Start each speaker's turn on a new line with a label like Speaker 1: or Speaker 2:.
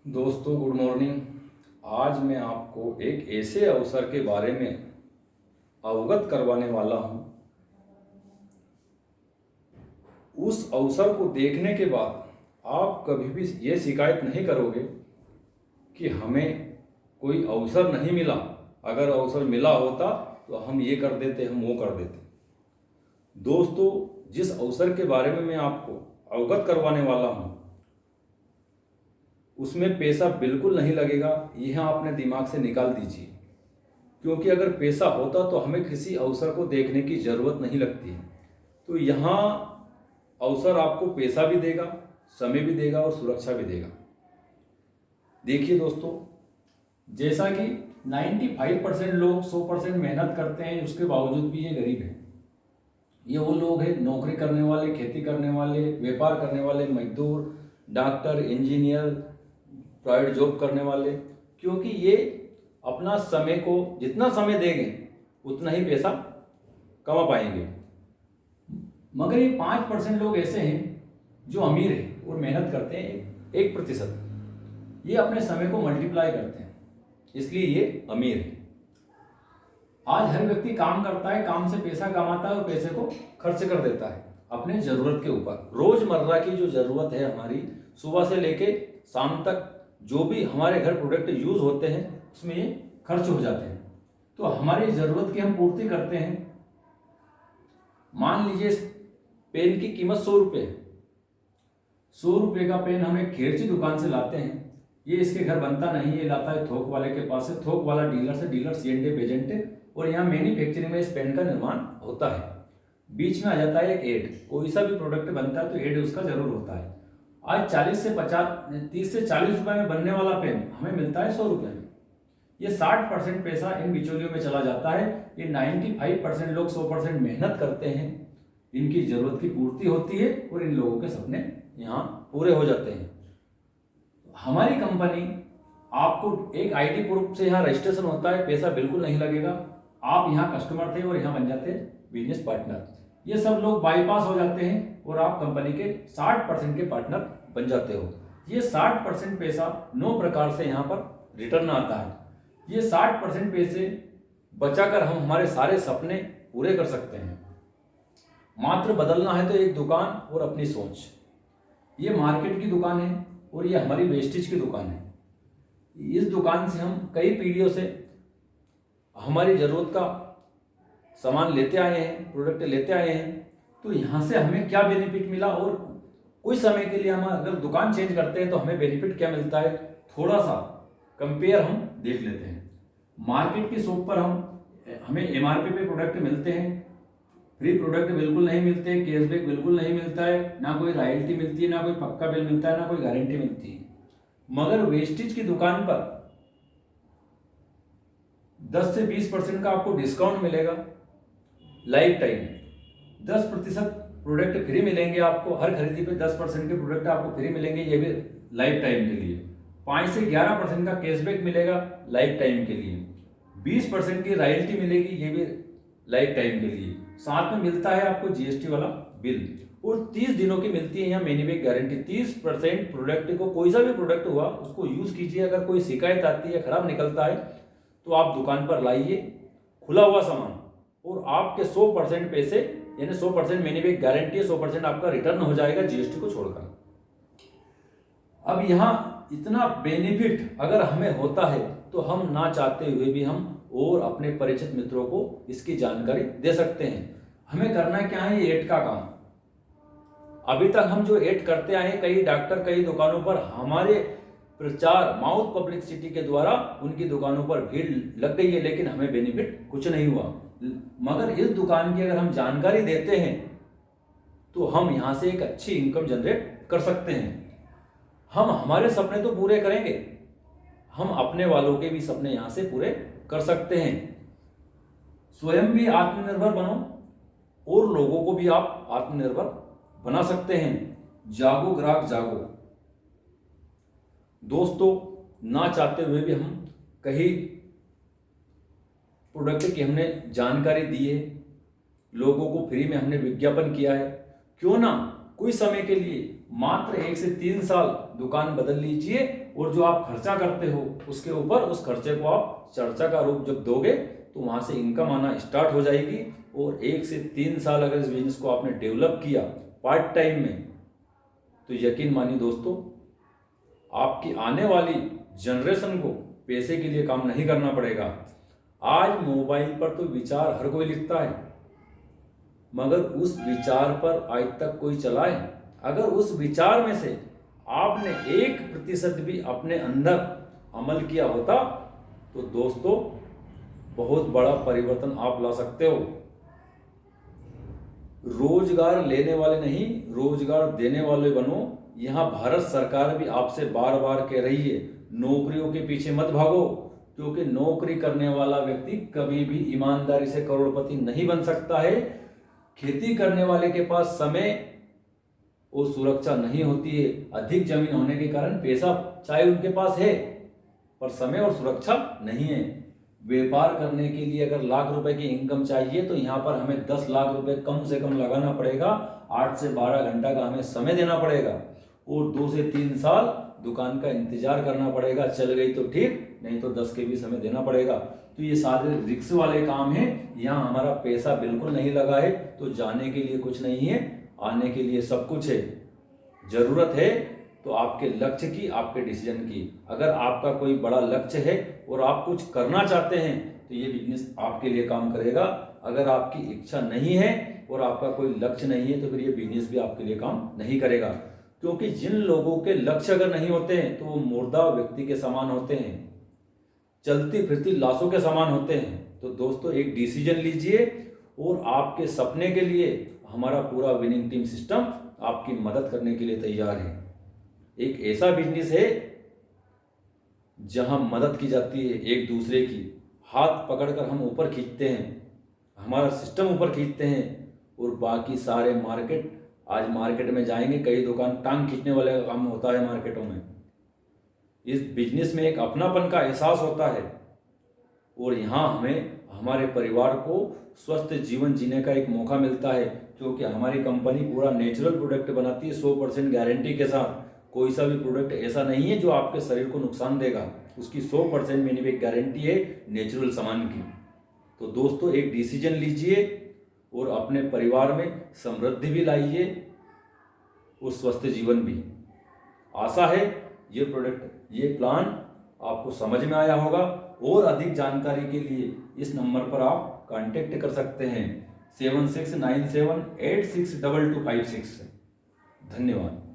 Speaker 1: दोस्तों good morning. आज मैं आपको एक ऐसे अवसर के बारे में अवगत करवाने वाला हूं। उस अवसर को देखने के बाद आप कभी भी ये शिकायत नहीं करोगे कि हमें कोई अवसर नहीं मिला। अगर अवसर मिला होता तो हम ये कर देते, हम वो कर देते। दोस्तों, जिस अवसर के बारे में मैं आपको अवगत करवाने वाला हूं उसमें पैसा बिल्कुल नहीं लगेगा। यह अपने दिमाग से निकाल दीजिए, क्योंकि अगर पैसा होता तो हमें किसी अवसर को देखने की ज़रूरत नहीं लगती है। तो यहाँ अवसर आपको पैसा भी देगा, समय भी देगा और सुरक्षा भी देगा। देखिए दोस्तों, जैसा कि 95% लोग 100% मेहनत करते हैं, उसके बावजूद भी ये गरीब हैं। ये वो लोग हैं नौकरी करने वाले, खेती करने वाले, व्यापार करने वाले, मजदूर, डॉक्टर, इंजीनियर, प्राइवेट जॉब करने वाले, क्योंकि ये अपना समय को जितना समय देंगे उतना ही पैसा कमा पाएंगे। मगर ये 5% लोग ऐसे हैं जो अमीर हैं और मेहनत करते हैं 1%। ये अपने समय को मल्टीप्लाई करते हैं, इसलिए ये अमीर है। आज हर व्यक्ति काम करता है, काम से पैसा कमाता है और पैसे को खर्च कर देता है अपने ज़रूरत के ऊपर। रोज़मर्रा की जो ज़रूरत है हमारी, सुबह से लेके शाम तक जो भी हमारे घर प्रोडक्ट यूज़ होते हैं उसमें ये खर्च हो जाते हैं। तो हमारी ज़रूरत की हम पूर्ति करते हैं। मान लीजिए पेन की कीमत 100 रुपये है। 100 रुपये का पेन हम एक खेरची दुकान से लाते हैं। ये इसके घर बनता नहीं, ये लाता है थोक वाले के पास से, थोक वाला डीलर से, डीलर सीएनडी एजेंट है और यहाँ मैन्युफैक्चरिंग में इस पेन का निर्माण होता है। बीच में आ जाता है एक एड। कोई सा भी प्रोडक्ट बनता है तो एड उसका जरूर होता है। आज 30 से 40 रुपए में बनने वाला पेन हमें मिलता है 100 रुपए में। ये 60% पैसा इन बिचौलियों में चला जाता है। ये 95% लोग 100% मेहनत करते हैं, इनकी जरूरत की पूर्ति होती है और इन लोगों के सपने यहाँ पूरे हो जाते हैं। हमारी कंपनी आपको एक आईडी प्रूफ से यहाँ रजिस्ट्रेशन होता है, पैसा बिल्कुल नहीं लगेगा। आप यहाँ कस्टमर थे और यहाँ बन जाते हैं बिजनेस पार्टनर। ये सब लोग बाईपास हो जाते हैं और आप कंपनी के 60% के पार्टनर बन जाते हो। ये 60% पैसा 9 प्रकार से यहाँ पर रिटर्न आता है। ये 60% पैसे बचाकर हम हमारे सारे सपने पूरे कर सकते हैं। मात्र बदलना है तो एक दुकान और अपनी सोच। ये मार्केट की दुकान है और ये हमारी वेस्टेज की दुकान है। इस दुकान से हम कई पीढ़ियों से हमारी ज़रूरत का सामान लेते आए हैं, प्रोडक्ट लेते आए हैं। तो यहाँ से हमें क्या बेनिफिट मिला और कुछ समय के लिए हम अगर दुकान चेंज करते हैं तो हमें बेनिफिट क्या मिलता है, थोड़ा सा कंपेयर हम देख लेते हैं। मार्केट की शॉप पर हमें एमआरपी पे प्रोडक्ट मिलते हैं, फ्री प्रोडक्ट बिल्कुल नहीं मिलते, कैशबैक बिल्कुल नहीं मिलता है, ना कोई रॉयल्टी मिलती है, ना कोई पक्का बिल मिलता है, ना कोई गारंटी मिलती है। मगर वेस्टेज की दुकान पर 10 से 20% का आपको डिस्काउंट मिलेगा। लाइफ टाइम 10% प्रोडक्ट फ्री मिलेंगे आपको। हर खरीदी पे 10% के प्रोडक्ट आपको फ्री मिलेंगे, ये भी लाइफ टाइम के लिए। 5 से 11% का कैशबैक मिलेगा लाइफ टाइम के लिए। 20% की रॉयल्टी मिलेगी, ये भी लाइफ टाइम के लिए। साथ में मिलता है आपको जीएसटी वाला बिल और 30 दिनों की मिलती है यहाँ मनी बैक गारंटी। 30% प्रोडक्ट को, कोई सा भी प्रोडक्ट हुआ उसको यूज कीजिए। अगर कोई शिकायत आती है, खराब निकलता है तो आप दुकान पर लाइए खुला हुआ सामान और आपके 100% पैसे यानी 100% मनी बैक गारंटी है, 100% आपका रिटर्न हो जाएगा जीएसटी को छोड़कर। अब यहाँ इतना बेनिफिट अगर हमें होता है तो हम ना चाहते हुए भी हम और अपने परिचित मित्रों को इसकी जानकारी दे सकते हैं। हमें करना क्या है, ये एड का काम। अभी तक हम जो एड करते आए हैं, कई डॉक्टर कई दुकानों पर हमारे प्रचार माउथ पब्लिसिटी के द्वारा उनकी दुकानों पर भीड़ लग गई है, लेकिन हमें बेनिफिट कुछ नहीं हुआ। मगर इस दुकान की अगर हम जानकारी देते हैं तो हम यहाँ से एक अच्छी इनकम जनरेट कर सकते हैं। हम हमारे सपने तो पूरे करेंगे, हम अपने वालों के भी सपने यहाँ से पूरे कर सकते हैं। स्वयं भी आत्मनिर्भर बनो और लोगों को भी आप आत्मनिर्भर बना सकते हैं। जागो ग्राहक जागो। दोस्तों, ना चाहते हुए भी हम कहीं प्रोडक्ट की हमने जानकारी दी है, लोगों को फ्री में हमने विज्ञापन किया है। क्यों ना कोई समय के लिए मात्र 1 से 3 साल दुकान बदल लीजिए और जो आप खर्चा करते हो उसके ऊपर उस खर्चे को आप चर्चा का रूप जब दोगे तो वहां से इनकम आना स्टार्ट हो जाएगी। और 1 से 3 साल अगर इस बिजनेस को आपने डेवलप किया पार्ट टाइम में, तो यकीन मानिए दोस्तों, आपकी आने वाली जनरेशन को पैसे के लिए काम नहीं करना पड़ेगा। आज मोबाइल पर तो विचार हर कोई लिखता है, मगर उस विचार पर आज तक कोई चला है? अगर उस विचार में से आपने 1% भी अपने अंदर अमल किया होता तो दोस्तों बहुत बड़ा परिवर्तन आप ला सकते हो। रोजगार लेने वाले नहीं, रोजगार देने वाले बनो। यहाँ भारत सरकार भी आपसे बार बार कह रही है, नौकरियों के पीछे मत भागो, क्योंकि नौकरी करने वाला व्यक्ति कभी भी ईमानदारी से करोड़पति नहीं बन सकता है। खेती करने वाले के पास समय और सुरक्षा नहीं होती है। अधिक जमीन होने के कारण पैसा चाहे उनके पास है, पर समय और सुरक्षा नहीं है। व्यापार करने के लिए अगर लाख रुपए की इनकम चाहिए तो यहाँ पर हमें 10 लाख रुपए कम से कम लगाना पड़ेगा। 8 से 12 घंटा का हमें समय देना पड़ेगा और 2 से 3 साल दुकान का इंतजार करना पड़ेगा। चल गई तो ठीक, नहीं तो 10 के भी समय देना पड़ेगा। तो ये सारे रिस्क वाले काम है। यहाँ हमारा पैसा बिल्कुल नहीं लगा है, तो जाने के लिए कुछ नहीं है, आने के लिए सब कुछ है। जरूरत है तो आपके लक्ष्य की, आपके डिसीजन की। अगर आपका कोई बड़ा लक्ष्य है और आप कुछ करना चाहते हैं तो ये बिजनेस आपके लिए काम करेगा। अगर आपकी इच्छा नहीं है और आपका कोई लक्ष्य नहीं है तो फिर ये बिजनेस भी आपके लिए काम नहीं करेगा। क्योंकि जिन लोगों के लक्ष्य अगर नहीं होते हैं तो वो मुर्दा व्यक्ति के समान होते हैं, चलती फिरती लाशों के समान होते हैं। तो दोस्तों एक डिसीजन लीजिए और आपके सपने के लिए हमारा पूरा विनिंग टीम सिस्टम आपकी मदद करने के लिए तैयार है। एक ऐसा बिजनेस है जहां मदद की जाती है, एक दूसरे की हाथ पकड़कर हम ऊपर खींचते हैं, हमारा सिस्टम ऊपर खींचते हैं और बाकी सारे मार्केट, आज मार्केट में जाएंगे कई दुकान टांग खींचने वाले का काम होता है मार्केटों में। इस बिजनेस में एक अपनापन का एहसास होता है और यहाँ हमें हमारे परिवार को स्वस्थ जीवन जीने का एक मौका मिलता है, क्योंकि हमारी कंपनी पूरा नेचुरल प्रोडक्ट बनाती है 100% गारंटी के साथ। कोई सा भी प्रोडक्ट ऐसा नहीं है जो आपके शरीर को नुकसान देगा, उसकी 100% मिनिमम गारंटी है नेचुरल सामान की। तो दोस्तों एक डिसीजन लीजिए और अपने परिवार में समृद्धि भी लाइए और स्वस्थ जीवन भी। आशा है ये प्रोडक्ट, ये प्लान आपको समझ में आया होगा। और अधिक जानकारी के लिए इस नंबर पर आप कांटेक्ट कर सकते हैं 7697862256। धन्यवाद।